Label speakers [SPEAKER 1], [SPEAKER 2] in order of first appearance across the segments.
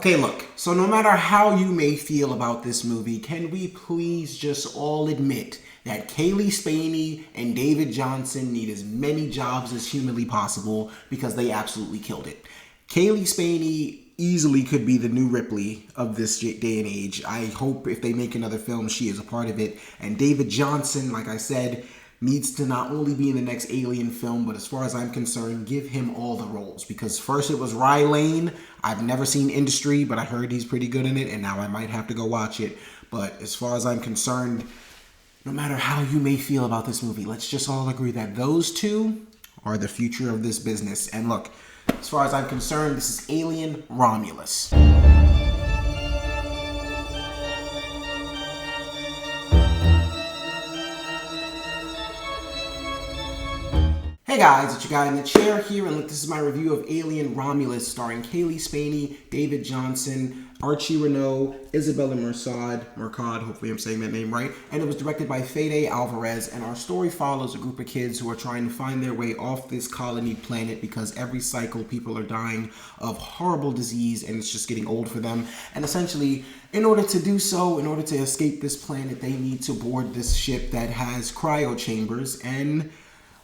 [SPEAKER 1] Okay, look, so no matter how you may feel about this movie, can we please just all admit that Kaylee Spaney and David Johnson need as many jobs as humanly possible because they absolutely killed it. Kaylee Spaney easily could be the new Ripley of this day and age. I hope if they make another film, she is a part of it. And David Johnson, like I said, needs to not only be in the next Alien film, but as far as I'm concerned, give him all the roles. Because first it was Rye Lane. I've never seen Industry, but I heard he's pretty good in it, and now I might have to go watch it. But as far as I'm concerned, no matter how you may feel about this movie, let's just all agree that those two are the future of this business. And look, as far as I'm concerned, this is Alien Romulus. Hey guys, it's your guy in the chair here, and look, this is my review of Alien Romulus, starring Kaylee Spaney, David Johnson, Archie Renault, Isabella Mercad, hopefully I'm saying that name right, and it was directed by Fede Alvarez, and our story follows a group of kids who are trying to find their way off this colony planet because every cycle people are dying of horrible disease and it's just getting old for them, and essentially, in order to do so, in order to escape this planet, they need to board this ship that has cryo chambers and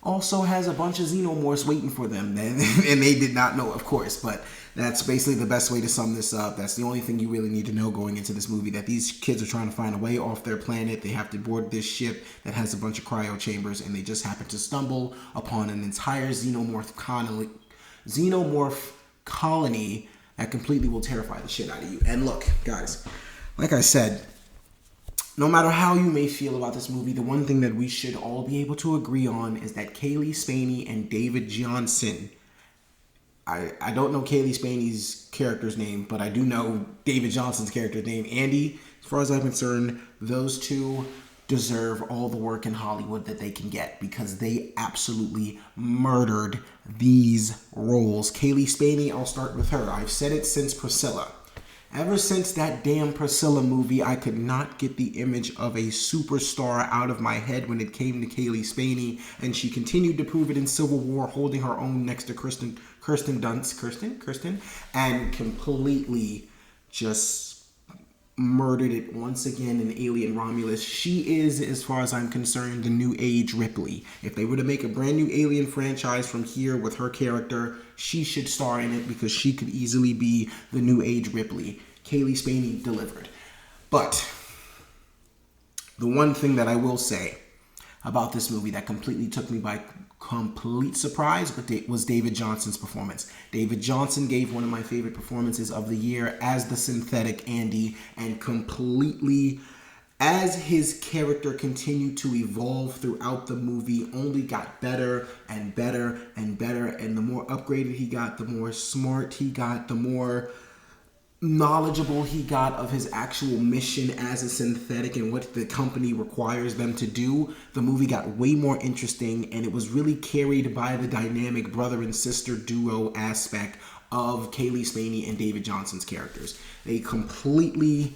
[SPEAKER 1] also has a bunch of xenomorphs waiting for them, and they did not know, of course, but that's basically the best way to sum this up. That's the only thing you really need to know going into this movie, that these kids are trying to find a way off their planet. They have to board this ship that has a bunch of cryo chambers, and they just happen to stumble upon an entire xenomorph colony that completely will terrify the shit out of you. And look, guys, like I said, no matter how you may feel about this movie, the one thing that we should all be able to agree on is that Kaylee Spaney and David Johnson, I don't know Kaylee Spaney's character's name, but I do know David Johnson's character's name, Andy. As far as I'm concerned, those two deserve all the work in Hollywood that they can get because they absolutely murdered these roles. Kaylee Spaney, I'll start with her. I've said it since Priscilla. Ever since that damn Priscilla movie, I could not get the image of a superstar out of my head when it came to Kaylee Spaney, and she continued to prove it in Civil War, holding her own next to Kirsten Dunst, and completely just murdered it once again in Alien Romulus. She is, as far as I'm concerned, the new age Ripley. If they were to make a brand new Alien franchise from here with her character, she should star in it because she could easily be the new age Ripley. Kaylee Spaney delivered. But the one thing that I will say about this movie that completely took me by complete surprise was David Johnson's performance. David Johnson gave one of my favorite performances of the year as the synthetic Andy, and completely, as his character continued to evolve throughout the movie, only got better and better and better, and the more upgraded he got, the more smart he got, the more knowledgeable he got of his actual mission as a synthetic and what the company requires them to do. The movie got way more interesting, and it was really carried by the dynamic brother and sister duo aspect of Kaylee Spaney and David Johnson's characters. They completely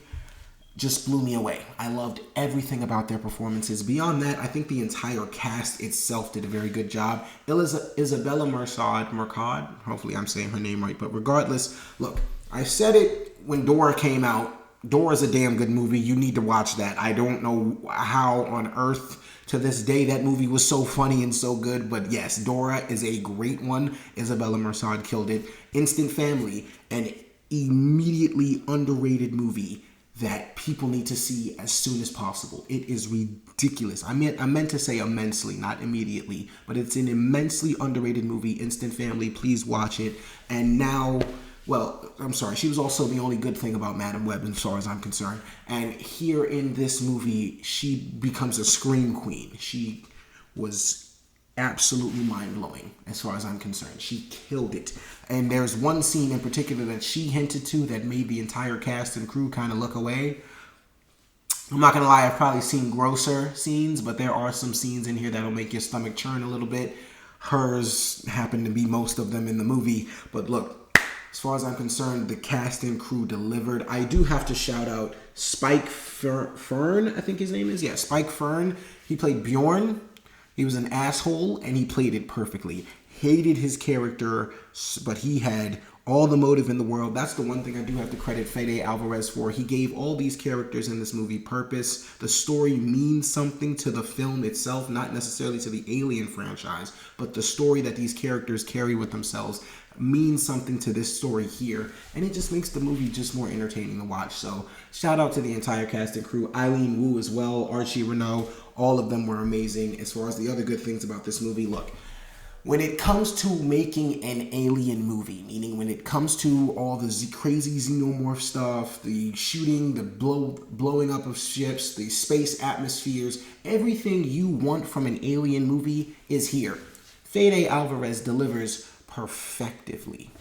[SPEAKER 1] just blew me away. I loved everything about their performances. Beyond that, I think the entire cast itself did a very good job. Isabella Mercad, hopefully I'm saying her name right, but regardless, look, I said it when Dora came out. Dora's a damn good movie. You need to watch that. I don't know how on earth to this day that movie was so funny and so good, but yes, Dora is a great one. Isabella Mercad killed it. Instant Family, an immediately underrated movie that people need to see as soon as possible. It is ridiculous. I meant to say immensely, not immediately, but it's an immensely underrated movie. Instant Family, please watch it. And now, well, I'm sorry, she was also the only good thing about Madam Web as far as I'm concerned. And here in this movie, she becomes a scream queen. She was absolutely mind-blowing as far as I'm concerned. She killed it. And there's one scene in particular that she hinted to that made the entire cast and crew kind of look away. I'm not going to lie, I've probably seen grosser scenes, but there are some scenes in here that'll make your stomach churn a little bit. Hers happened to be most of them in the movie. But look, as far as I'm concerned, the cast and crew delivered. I do have to shout out Spike Fern, I think his name is. Yeah, Spike Fern. He played Bjorn. He was an asshole, and he played it perfectly. Hated his character, but he had all the motive in the world. That's the one thing I do have to credit Fede Alvarez for. He gave all these characters in this movie purpose. The story means something to the film itself, not necessarily to the Alien franchise, but the story that these characters carry with themselves means something to this story here, and it just makes the movie just more entertaining to watch. So shout out to the entire cast and crew, Eileen Wu as well, Archie Renault, all of them were amazing. As far as the other good things about this movie, look, when it comes to making an alien movie, meaning when it comes to all the crazy xenomorph stuff, the shooting, the blowing up of ships, the space atmospheres, everything you want from an alien movie is here. Fede Alvarez delivers perfectively.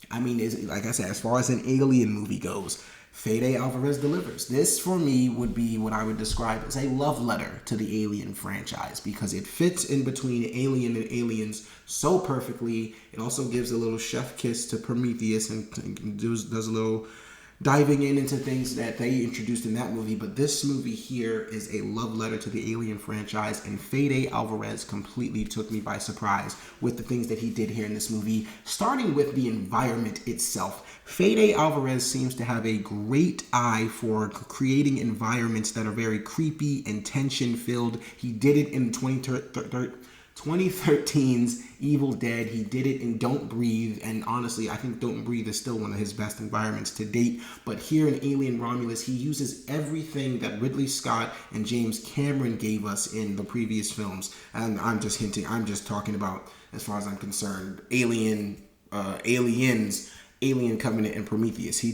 [SPEAKER 1] I mean, like I said, as far as an alien movie goes, Fede Alvarez delivers. This, for me, would be what I would describe as a love letter to the Alien franchise, because it fits in between Alien and Aliens so perfectly. It also gives a little chef kiss to Prometheus and does a little diving into things that they introduced in that movie. But this movie here is a love letter to the Alien franchise, and Fede Alvarez completely took me by surprise with the things that he did here in this movie, starting with the environment itself. Fede Alvarez seems to have a great eye for creating environments that are very creepy and tension-filled. He did it in 2013's Evil Dead. He did it in Don't Breathe, and honestly, I think Don't Breathe is still one of his best environments to date. But here in Alien Romulus, he uses everything that Ridley Scott and James Cameron gave us in the previous films. And I'm just hinting, I'm just talking about, as far as I'm concerned, Aliens, Alien Covenant, and Prometheus. He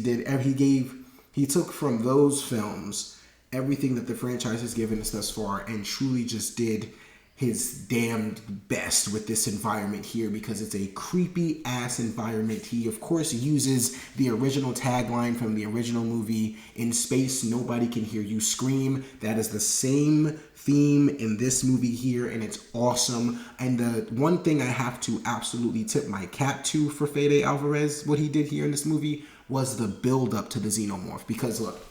[SPEAKER 1] took from those films everything that the franchise has given us thus far and truly just did his damned best with this environment here, because it's a creepy ass environment. He of course uses the original tagline from the original movie, "In space nobody can hear you scream." That is the same theme in this movie here, and it's awesome. And the one thing I have to absolutely tip my cap to for Fede Alvarez, what he did here in this movie, was the build up to the xenomorph. Because look,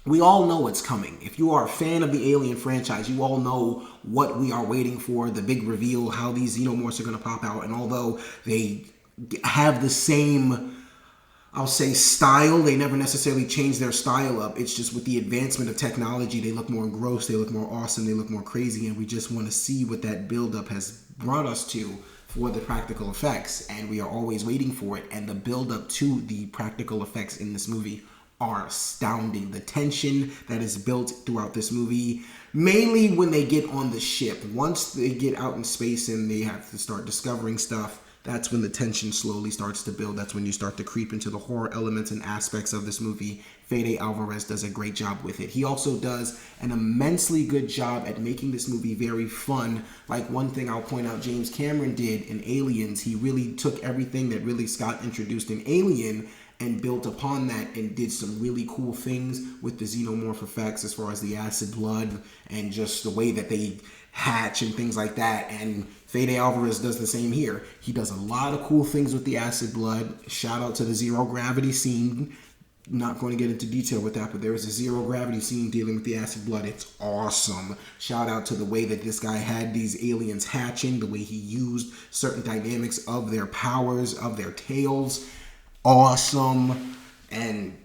[SPEAKER 1] we all know what's coming. If you are a fan of the Alien franchise, you all know what we are waiting for, the big reveal, how these xenomorphs are going to pop out. And although they have the same, I'll say, style, they never necessarily change their style up. It's just with the advancement of technology, they look more gross, they look more awesome, they look more crazy, and we just want to see what that buildup has brought us to for the practical effects. And we are always waiting for it. And the buildup to the practical effects in this movie are astounding. The tension that is built throughout this movie, mainly when they get on the ship. Once they get out in space and they have to start discovering stuff, that's when the tension slowly starts to build. That's when you start to creep into the horror elements and aspects of this movie. Fede Alvarez does a great job with it. He also does an immensely good job at making this movie very fun. Like, one thing I'll point out James Cameron did in Aliens, he really took everything that Ridley Scott introduced in Alien and built upon that and did some really cool things with the xenomorph effects, as far as the acid blood and just the way that they hatch and things like that. And Fede Alvarez does the same here. He does a lot of cool things with the acid blood. Shout out to the zero gravity scene. Not going to get into detail with that, but there is a zero gravity scene dealing with the acid blood. It's awesome. Shout out to the way that this guy had these aliens hatching, the way he used certain dynamics of their powers, of their tails. Awesome. And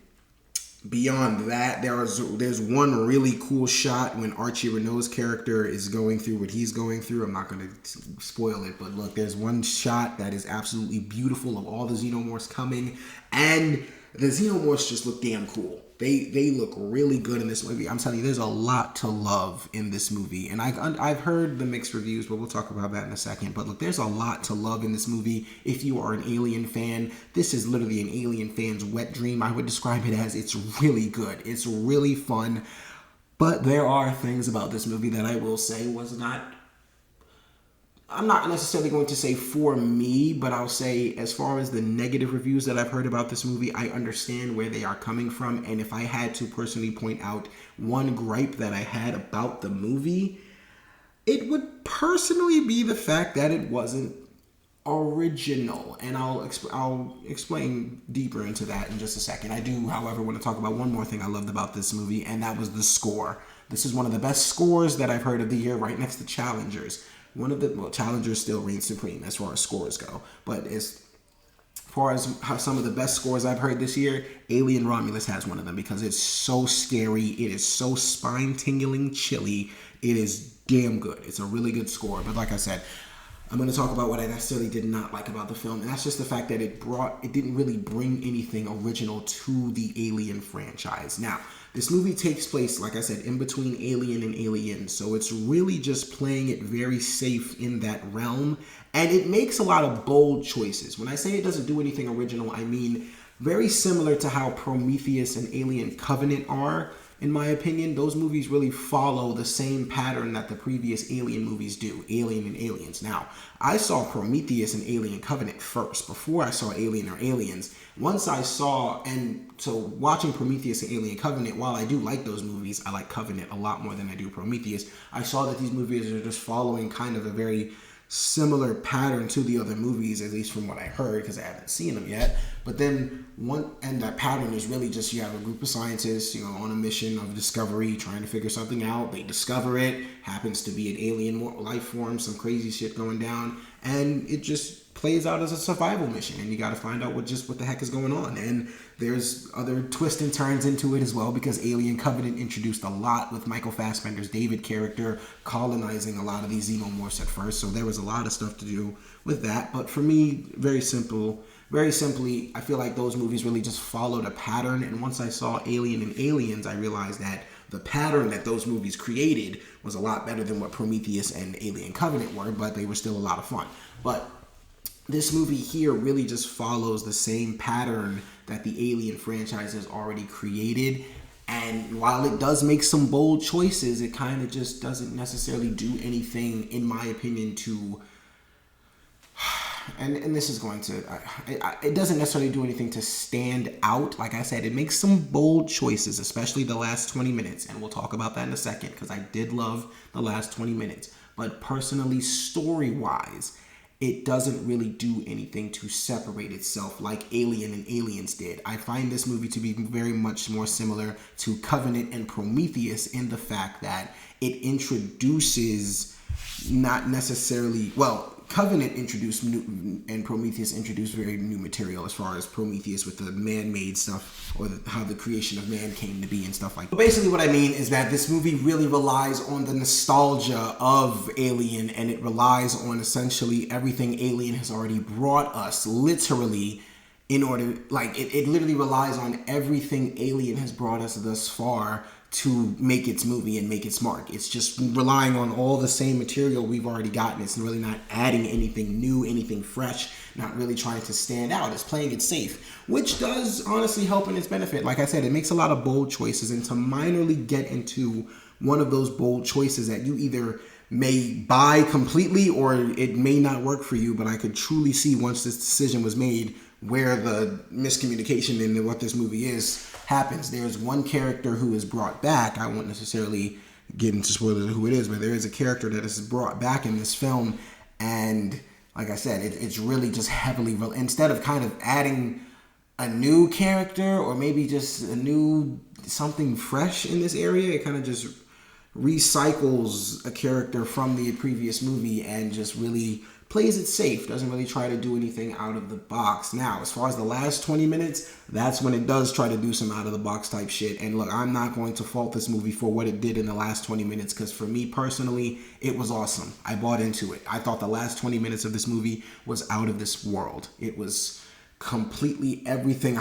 [SPEAKER 1] beyond that, there's one really cool shot when Archie Renault's character is going through what he's going through. I'm not going to spoil it, but look, there's one shot that is absolutely beautiful of all the xenomorphs coming, and the xenomorphs just look damn cool. They look really good in this movie. I'm telling you, there's a lot to love in this movie. And I've heard the mixed reviews, but we'll talk about that in a second. But look, there's a lot to love in this movie. If you are an Alien fan, this is literally an Alien fan's wet dream. I would describe it as, it's really good. It's really fun. But there are things about this movie that I will say was not, I'm not necessarily going to say for me, but I'll say as far as the negative reviews that I've heard about this movie, I understand where they are coming from. And if I had to personally point out one gripe that I had about the movie, it would personally be the fact that it wasn't original. And I'll explain deeper into that in just a second. I do, however, want to talk about one more thing I loved about this movie, and that was the score. This is one of the best scores that I've heard of the year, right next to Challengers. Challengers still reigns supreme as far as scores go, but it's far as some of the best scores I've heard this year, Alien Romulus has one of them because it's so scary. It is so spine-tingling, chilly. It is damn good. It's a really good score. But like I said, I'm going to talk about what I necessarily did not like about the film, and that's just the fact that it didn't really bring anything original to the Alien franchise. Now, this movie takes place, like I said, in between Alien and Aliens, so it's really just playing it very safe in that realm, and it makes a lot of bold choices. When I say it doesn't do anything original, I mean very similar to how Prometheus and Alien Covenant are. In my opinion, those movies really follow the same pattern that the previous Alien movies do, Alien and Aliens. Now, I saw Prometheus and Alien Covenant first, before I saw Alien or Aliens. Once I saw, and so watching Prometheus and Alien Covenant, while I do like those movies, I like Covenant a lot more than I do Prometheus, I saw that these movies are just following kind of a very similar pattern to the other movies, at least from what I heard, because I haven't seen them yet. But then that pattern is really just, you have a group of scientists, on a mission of discovery, trying to figure something out. They discover it, happens to be an alien life form, some crazy shit going down, and it just plays out as a survival mission, and you got to find out what the heck is going on. And there's other twists and turns into it as well, because Alien Covenant introduced a lot with Michael Fassbender's David character colonizing a lot of these xenomorphs at first, so there was a lot of stuff to do with that. But for me, very simply, I feel like those movies really just followed a pattern, and once I saw Alien and Aliens, I realized that the pattern that those movies created was a lot better than what Prometheus and Alien Covenant were, but they were still a lot of fun. But this movie here really just follows the same pattern that the Alien franchise has already created. And while it does make some bold choices, it kind of just doesn't necessarily do anything, in my opinion, to... And this is going to... it doesn't necessarily do anything to stand out. Like I said, it makes some bold choices, especially the last 20 minutes. And we'll talk about that in a second, because I did love the last 20 minutes. But personally, story-wise, it doesn't really do anything to separate itself like Alien and Aliens did. I find this movie to be very much more similar to Covenant and Prometheus in the fact that it introduces not necessarily... Well, Covenant introduced new, and Prometheus introduced very new material, as far as Prometheus with the man-made stuff, or how the creation of man came to be and stuff like that. But basically what I mean is that this movie really relies on the nostalgia of Alien, and it relies on essentially everything Alien has already brought us, literally, in order, like, it literally relies on everything Alien has brought us thus far to make its movie and make its mark. It's just relying on all the same material we've already gotten. It's really not adding anything new, anything fresh, not really trying to stand out. It's playing it safe, which does honestly help in its benefit. Like I said, it makes a lot of bold choices, and to minorly get into one of those bold choices that you either may buy completely or it may not work for you, but I could truly see once this decision was made where the miscommunication in what this movie is happens. There's one character who is brought back. I won't necessarily get into spoilers of who it is, but there is a character that is brought back in this film, and like I said, it's really just heavily... Instead of kind of adding a new character or maybe just a new something fresh in this area, it kind of just recycles a character from the previous movie and just really plays it safe, doesn't really try to do anything out of the box. Now, as far as the last 20 minutes, that's when it does try to do some out of the box type shit. And look, I'm not going to fault this movie for what it did in the last 20 minutes, because for me personally, it was awesome. I bought into it. I thought the last 20 minutes of this movie was out of this world. It was completely everything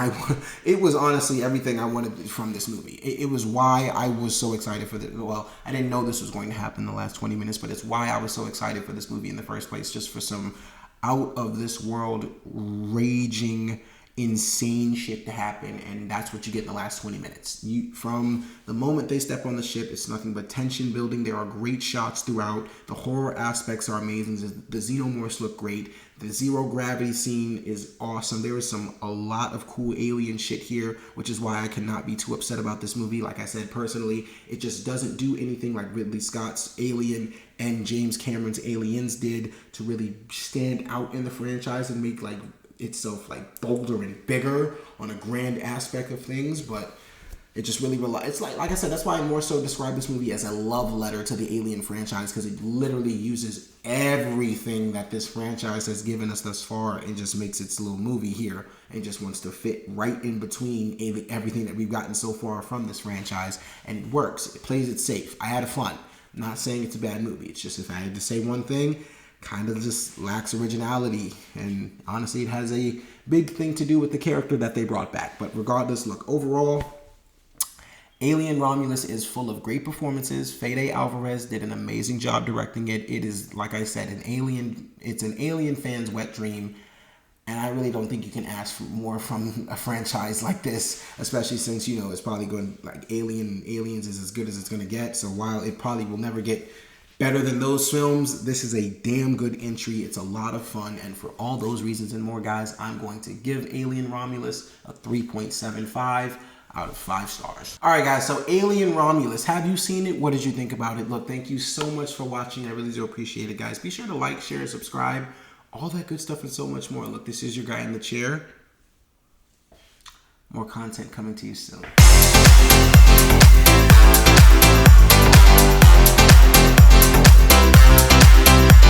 [SPEAKER 1] it was honestly everything I wanted from this movie. It was why I was so excited for this. Well, I didn't know this was going to happen in the last 20 minutes, but it's why I was so excited for this movie in the first place, just for some out of this world, raging, insane shit to happen. And that's what you get in the last 20 minutes. From the moment they step on the ship, it's nothing but tension building. There are great shots throughout. The horror aspects are amazing. The xenomorphs look great. The zero gravity scene is awesome. There is a lot of cool alien shit here, which is why I cannot be too upset about this movie. Like I said, personally, it just doesn't do anything like Ridley Scott's Alien and James Cameron's Aliens did to really stand out in the franchise and make itself bolder and bigger on a grand aspect of things. But It just really it's like I said, that's why I more so describe this movie as a love letter to the Alien franchise, because it literally uses everything that this franchise has given us thus far and just makes its little movie here and just wants to fit right in between everything that we've gotten so far from this franchise, and it works. It plays it safe. I had fun. I'm not saying it's a bad movie. It's just, if I had to say one thing, kind of just lacks originality, and honestly, it has a big thing to do with the character that they brought back. But regardless, look, overall, Alien Romulus is full of great performances. Fede Alvarez did an amazing job directing it. It is, like I said, it's an Alien fan's wet dream. And I really don't think you can ask for more from a franchise like this, especially since, you know, it's probably going, like, Aliens is as good as it's going to get. So while it probably will never get better than those films, this is a damn good entry. It's a lot of fun. And for all those reasons and more, guys, I'm going to give Alien Romulus a 3.75 out of 5 stars. All right, guys, so Alien Romulus, have you seen it? What did you think about it? Look, thank you so much for watching. I really do appreciate it, guys. Be sure to like, share, and subscribe. All that good stuff and so much more. Look, this is your guy in the chair. More content coming to you soon.